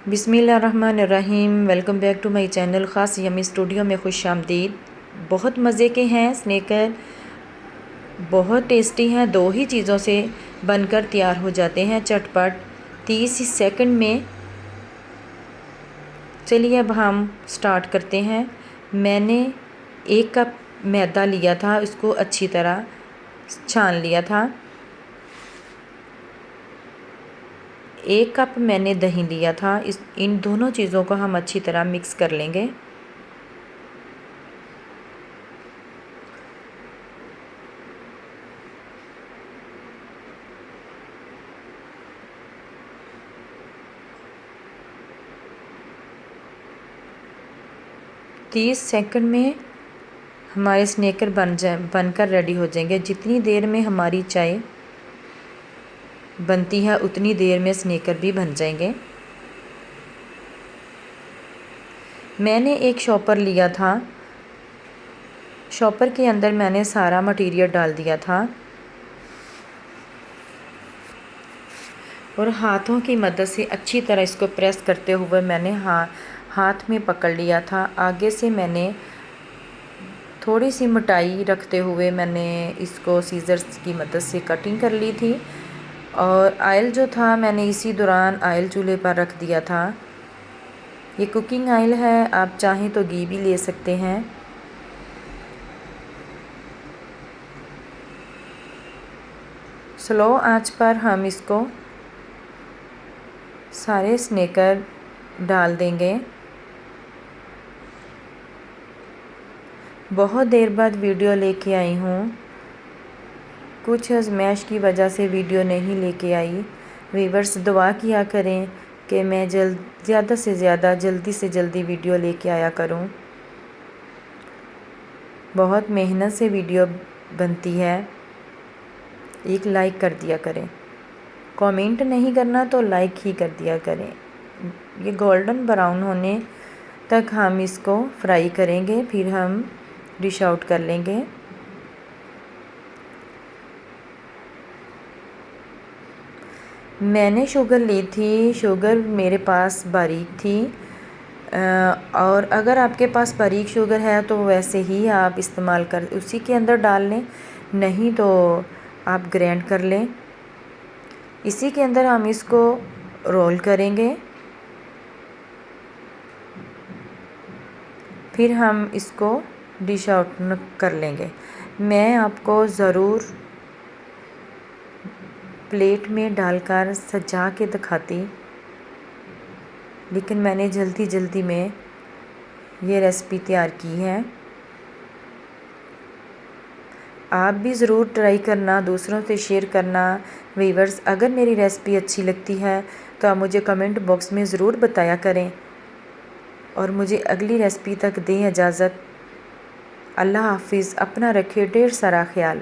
बिस्मिल्लाहिर्रहमानिर्रहीम। Welcome back to my channel ख़ास yummy studio में खुश आमदीद। बहुत मज़े के हैं स्नैकर, बहुत टेस्टी हैं। दो ही चीज़ों से बनकर तैयार हो जाते हैं चटपट 30 सेकंड में। चलिए अब हम स्टार्ट करते हैं। मैंने 1 कप मैदा लिया था, उसको अच्छी तरह छान लिया था। 1 कप मैंने दही लिया था। इन दोनों चीज़ों को हम अच्छी तरह मिक्स कर लेंगे। तीस सेकंड में हमारे स्नैकर बनकर रेडी हो जाएंगे। जितनी देर में हमारी चाय बनती है उतनी देर में स्नैकर भी बन जाएंगे। मैंने एक शॉपर लिया था, शॉपर के अंदर मैंने सारा मटेरियल डाल दिया था और हाथों की मदद से अच्छी तरह इसको प्रेस करते हुए मैंने हाथ में पकड़ लिया था। आगे से मैंने थोड़ी सी मिठाई रखते हुए मैंने इसको सीज़र्स की मदद से कटिंग कर ली थी। और आयल जो था मैंने इसी दौरान आयल चूल्हे पर रख दिया था। ये कुकिंग आयल है, आप चाहें तो घी भी ले सकते हैं। स्लो आंच पर हम इसको सारे स्नैकर डाल देंगे। बहुत देर बाद वीडियो लेके आई हूँ, कुछ आज़माइश की वजह से वीडियो नहीं लेके आई। व्यूअर्स दुआ किया करें कि मैं ज़्यादा से ज़्यादा जल्दी से जल्दी वीडियो लेके आया करूं। बहुत मेहनत से वीडियो बनती है। एक लाइक कर दिया करें, कमेंट नहीं करना तो लाइक ही कर दिया करें। ये गोल्डन ब्राउन होने तक हम इसको फ्राई करेंगे, फिर हम डिश आउट कर लेंगे। मैंने शुगर ली थी, शुगर मेरे पास बारीक थी। और अगर आपके पास बारीक शुगर है तो वैसे ही आप इस्तेमाल कर उसी के अंदर डाल लें, नहीं तो आप ग्राइंड कर लें। इसी के अंदर हम इसको रोल करेंगे, फिर हम इसको डिश आउट कर लेंगे। मैं आपको ज़रूर प्लेट में डालकर सजा के दिखाती, लेकिन मैंने जल्दी जल्दी में ये रेसिपी तैयार की है। आप भी ज़रूर ट्राई करना, दूसरों से शेयर करना। व्यूअर्स अगर मेरी रेसिपी अच्छी लगती है तो आप मुझे कमेंट बॉक्स में ज़रूर बताया करें और मुझे अगली रेसिपी तक दें इजाज़त। अल्लाह हाफिज़। अपना रखिए ढेर सारा ख्याल।